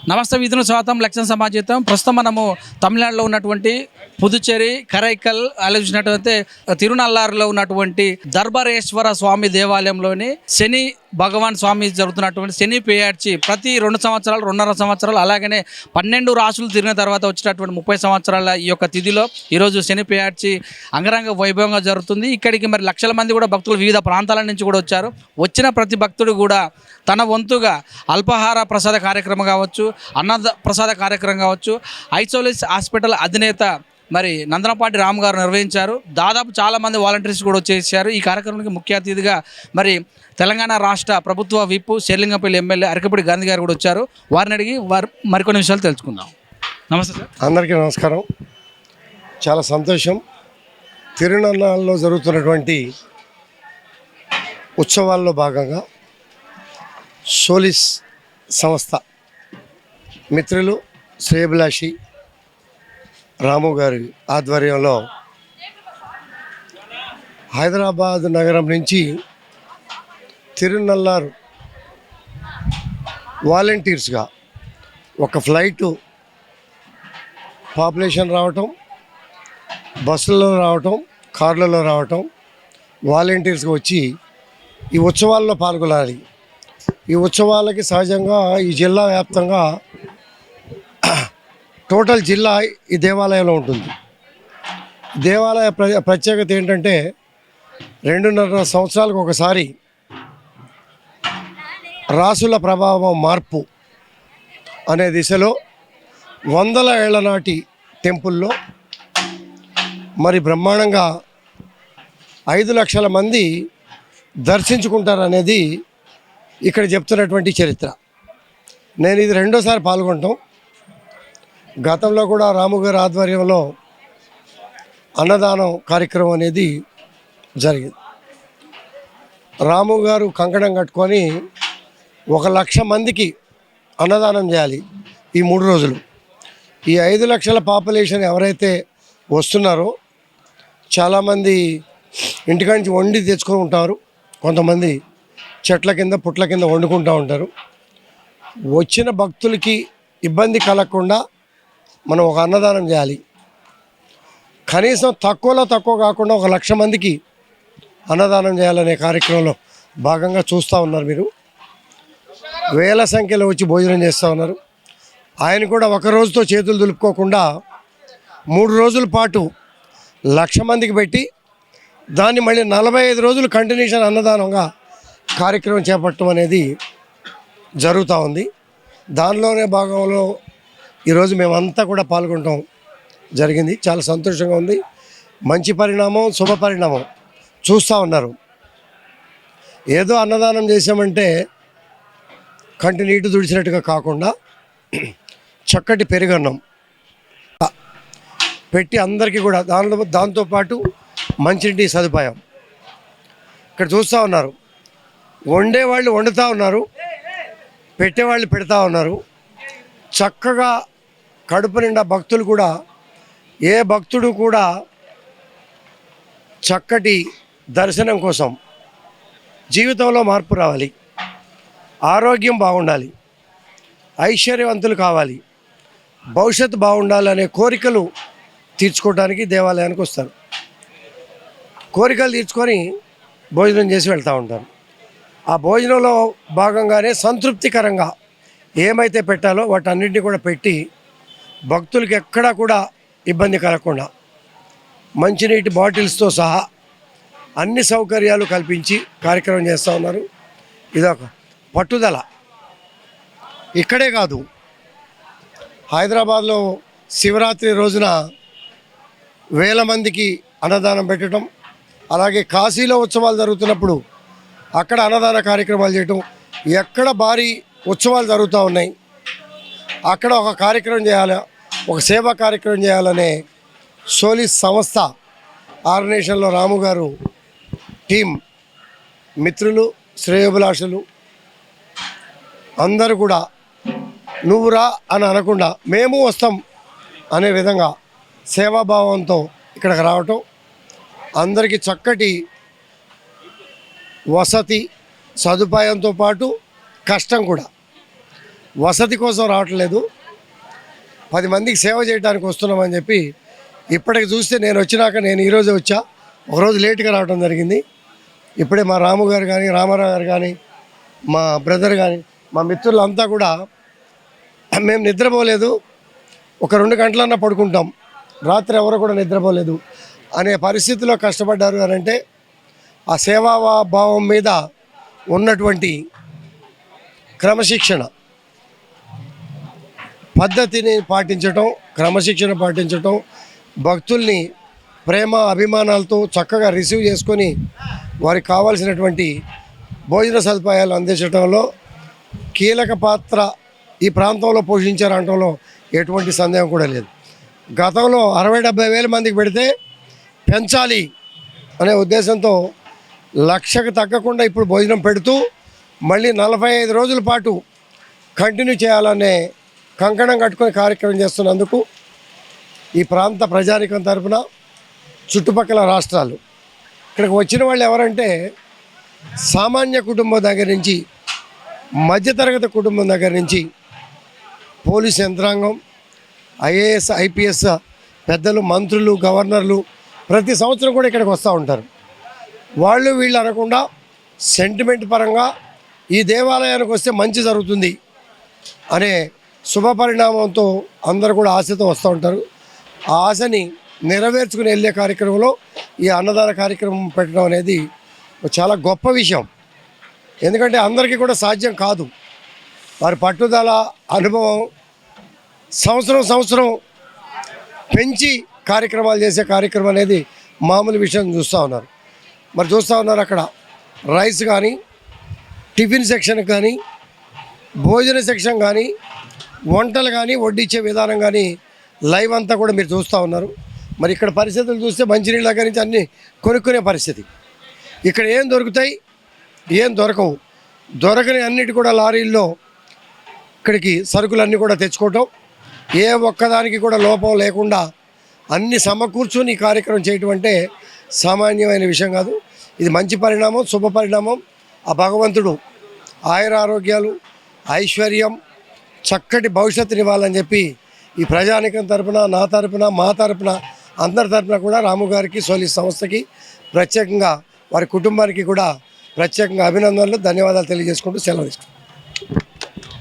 నమస్తే విధుల స్వాగతం లక్ష్యం సమాజం. ప్రస్తుతం మనము తమిళనాడులో ఉన్నటువంటి పుదుచ్చేరి కరైకల్ ఆలోచించినట్లయితే తిరునల్లారులో ఉన్నటువంటి దర్బారేశ్వర స్వామి దేవాలయంలోని శని భగవాన్ స్వామి జరుగుతున్నటువంటి శని పేయాడ్చి ప్రతి 2 సంవత్సరాలు 2.5 సంవత్సరాలు అలాగనే 12 రాసులు తిరిగిన తర్వాత వచ్చేటటువంటి 30 సంవత్సరాల ఈ యొక్క తిథిలో ఈరోజు శని పేయాడ్చి అంగరంగ వైభవంగా జరుగుతుంది. ఇక్కడికి మరి లక్షల మంది కూడా భక్తులు వివిధ ప్రాంతాల నుంచి కూడా వచ్చారు. వచ్చిన ప్రతి భక్తుడు కూడా తన వంతుగా అల్పాహార ప్రసాద కార్యక్రమం కావచ్చు, అన్న ప్రసాద కార్యక్రమం కావచ్చు, ఐసోలిస్ హాస్పిటల్ అధినేత మరి నందనపాటి రామ్ గారు నిర్వహించారు. దాదాపు చాలామంది వాలంటీర్స్ కూడా వచ్చేసారు. ఈ కార్యక్రమానికి ముఖ్య అతిథిగా మరి తెలంగాణ రాష్ట్ర ప్రభుత్వ విప్పు శేర్లింగంపల్లి ఎమ్మెల్యే అరకపూడి గాంధీ గారు కూడా వచ్చారు. వారిని అడిగి మరికొన్ని విషయాలు తెలుసుకుందాం. నమస్తే సార్. అందరికీ నమస్కారం. చాలా సంతోషం. తిరునల్లారులో జరుగుతున్నటువంటి ఉత్సవాల్లో భాగంగా సోలిస్ సంస్థ మిత్రులు శ్రేయభిలాషి రాము గారి ఆధ్వర్యంలో హైదరాబాద్ నగరం నుంచి తిరునల్లారు వాలంటీర్స్గా ఒక ఫ్లైటు పాపులేషన్ రావటం, బస్సులలో రావటం, కార్లలో రావటం, వాలంటీర్స్గా వచ్చి ఈ ఉత్సవాల్లో పాల్గొనాలి. ఈ ఉత్సవాలకి సహజంగా ఈ జిల్లా వ్యాప్తంగా టోటల్ జిల్లా ఈ దేవాలయంలో ఉంటుంది. దేవాలయ ప్రత్యేకత ఏంటంటే 2.5 సంవత్సరాలకు ఒకసారి రాసుల ప్రభావం మార్పు అనే దిశలో 100 ఏళ్ల నాటి టెంపుల్లో మరి బ్రహ్మాండంగా 5 లక్షల మంది దర్శించుకుంటారనేది ఇక్కడ చెప్తున్నటువంటి చరిత్ర. నేను ఇది 2వ సారి పాల్గొంటాం. గతంలో కూడా రాము గారి ఆధ్వర్యంలో అన్నదానం కార్యక్రమం అనేది జరిగింది. రాము గారు కంకణం కట్టుకొని 1,00,000 మందికి అన్నదానం చేయాలి ఈ 3 రోజులు. ఈ 5 లక్షల పాపులేషన్ ఎవరైతే వస్తున్నారో చాలామంది ఇంటికాడ నుంచి వండి తెచ్చుకొని ఉంటారు. కొంతమంది చెట్ల కింద పుట్ల కింద వండుకుంటూ ఉంటారు. వచ్చిన భక్తులకి ఇబ్బంది కలగకుండా మనం ఒక అన్నదానం చేయాలి. కనీసం తక్కువలో తక్కువ కాకుండా 1,00,000 మందికి అన్నదానం చేయాలనే కార్యక్రమంలో భాగంగా చూస్తూ ఉన్నారు. మీరు వేల సంఖ్యలో వచ్చి భోజనం చేస్తూ ఉన్నారు. ఆయన కూడా ఒక రోజుతో చేతులు దులుపుకోకుండా 3 రోజుల పాటు 1,00,000 మందికి పెట్టి దాన్ని మళ్ళీ 45 రోజులు కంటిన్యూషన్ అన్నదానంగా కార్యక్రమం చేపట్టడం అనేది జరుగుతూ ఉంది. దానిలోనే భాగంలో ఈరోజు మేమంతా కూడా పాల్గొనడం జరిగింది. చాలా సంతోషంగా ఉంది. మంచి పరిణామం, శుభ పరిణామం చూస్తూ ఉన్నారు. ఏదో అన్నదానం చేసామంటే కంటి నీటి తుడిచినట్టుగా కాకుండా చక్కటి పెరుగన్నం పెట్టి అందరికీ కూడా దాంతోపాటు మంచినీటి సదుపాయం ఇక్కడ చూస్తూ ఉన్నారు. వండేవాళ్ళు వండుతూ ఉన్నారు, పెట్టేవాళ్ళు పెడతా ఉన్నారు. చక్కగా కడుపు నిండా భక్తులు కూడా ఏ భక్తుడు కూడా చక్కటి దర్శనం కోసం జీవితంలో మార్పు రావాలి, ఆరోగ్యం బాగుండాలి, ఐశ్వర్యవంతులు కావాలి, భవిష్యత్తు బాగుండాలనే కోరికలు తీర్చుకోవడానికి దేవాలయానికి వస్తారు. కోరికలు తీర్చుకొని భోజనం చేసి వెళ్తూ ఉంటారు. ఆ భోజనంలో భాగంగానే సంతృప్తికరంగా ఏమైతే పెట్టాలో వాటన్నింటినీ కూడా పెట్టి భక్తులకి ఎక్కడా కూడా ఇబ్బంది కలగకుండా మంచినీటి బాటిల్స్తో సహా అన్ని సౌకర్యాలు కల్పించి కార్యక్రమం చేస్తూ ఉన్నారు. ఇదొక పట్టుదల. ఇక్కడే కాదు, హైదరాబాద్లో శివరాత్రి రోజున వేల మందికి అన్నదానం పెట్టడం, అలాగే కాశీలో ఉత్సవాలు జరుగుతున్నప్పుడు అక్కడ అన్నదాన కార్యక్రమాలు చేయటం, ఎక్కడ భారీ ఉత్సవాలు జరుగుతూ ఉన్నాయి అక్కడ ఒక కార్యక్రమం చేయాలి, ఒక సేవా కార్యక్రమం చేయాలనే సోలిస్ సంస్థ ఆర్గనైజేషన్లో రాము గారు టీం మిత్రులు శ్రేయోభిలాషులు అందరూ కూడా నువ్వు రా అని అనకుండా మేము వస్తాం అనే విధంగా సేవాభావంతో ఇక్కడికి రావటం, అందరికీ చక్కటి వసతి సదుపాయంతో పాటు కష్టం కూడా వసతి కోసం రావట్లేదు, 10 మందికి సేవ చేయడానికి వస్తున్నామని చెప్పి ఇప్పటికి చూస్తే నేను వచ్చినాక నేను ఈరోజే వచ్చా, ఒకరోజు లేట్గా రావడం జరిగింది. ఇప్పుడే మా రాము గారు కానీ రామారావు గారు కానీ మా బ్రదర్ కానీ మా మిత్రులంతా కూడా మేము నిద్రపోలేదు, ఒక 2 గంటలన్నా పడుకుంటాం, రాత్రి ఎవరు కూడా నిద్రపోలేదు అనే పరిస్థితిలో కష్టపడ్డారు అని అంటే ఆ సేవాభావం మీద ఉన్నటువంటి క్రమశిక్షణ, పద్ధతిని పాటించటం, క్రమశిక్షణ పాటించటం, భక్తుల్ని ప్రేమ అభిమానాలతో చక్కగా రిసీవ్ చేసుకొని వారికి కావాల్సినటువంటి భోజన సదుపాయాలు అందించడంలో కీలక పాత్ర ఈ ప్రాంతంలో పోషించారనటంలో ఎటువంటి సందేహం కూడా లేదు. గతంలో 60-70 వేల మందికి పెడితే పెంచాలి అనే ఉద్దేశంతో 1,00,000కు తగ్గకుండా ఇప్పుడు భోజనం పెడుతూ మళ్ళీ 45 రోజుల పాటు కంటిన్యూ చేయాలనే కంకణం కట్టుకొని కార్యక్రమం చేస్తున్నందుకు ఈ ప్రాంత ప్రజానికం తరపున చుట్టుపక్కల రాష్ట్రాలు ఇక్కడికి వచ్చిన వాళ్ళు ఎవరంటే సామాన్య కుటుంబం దగ్గర నుంచి మధ్యతరగతి కుటుంబం దగ్గర నుంచి పోలీస్ యంత్రాంగం, ఐఏఎస్ ఐపీఎస్ పెద్దలు, మంత్రులు, గవర్నర్లు ప్రతి సంవత్సరం కూడా ఇక్కడికి వస్తూ ఉంటారు. వాళ్ళు వీళ్ళు అనకుండా సెంటిమెంట్ పరంగా ఈ దేవాలయానికి వస్తే మంచి జరుగుతుంది అనే శుభ పరిణామంతో అందరూ కూడా ఆశతో వస్తూ ఉంటారు. ఆ ఆశని నెరవేర్చుకుని వెళ్ళే కార్యక్రమంలో ఈ అన్నదాన కార్యక్రమం పెట్టడం అనేది చాలా గొప్ప విషయం. ఎందుకంటే అందరికీ కూడా సాధ్యం కాదు. వారి పట్టుదల, అనుభవం సంవత్సరం పెంచి కార్యక్రమాలు చేసే కార్యక్రమం అనేది మామూలు విషయం చూస్తూ ఉన్నారు. మరి చూస్తూ ఉన్నారు అక్కడ రైస్ కానీ, టిఫిన్ సెక్షన్ కానీ, భోజన సెక్షన్ కానీ, వంటలు కానీ, వడ్డించే విధానం కానీ లైవ్ అంతా కూడా మీరు చూస్తూ ఉన్నారు. మరి ఇక్కడ పరిస్థితులు చూస్తే మంచినీళ్ళ దగ్గర నుంచి అన్నీ కొనుక్కునే పరిస్థితి. ఇక్కడ ఏం దొరుకుతాయి, ఏం దొరకవు, దొరకని అన్నిటి కూడా లారీల్లో ఇక్కడికి సరుకులన్నీ కూడా తెచ్చుకోవటం, ఏ ఒక్కదానికి కూడా లోపం లేకుండా అన్ని సమకూర్చుని ఈ కార్యక్రమం చేయటం అంటే సామాన్యమైన విషయం కాదు. ఇది మంచి పరిణామం, శుభ పరిణామం. ఆ భగవంతుడు ఆయుర ఆరోగ్యాలు, ఐశ్వర్యం, చక్కటి భవిష్యత్తుని ఇవ్వాలని చెప్పి ఈ ప్రజానికం తరపున, నా తరపున, మా తరపున, అందరి తరపున కూడా రాము గారికి, సోలిస్ సంస్థకి ప్రత్యేకంగా వారి కుటుంబానికి కూడా ప్రత్యేకంగా అభినందనలు, ధన్యవాదాలు తెలియజేసుకుంటూ సెలవు తీసుకుంటాం.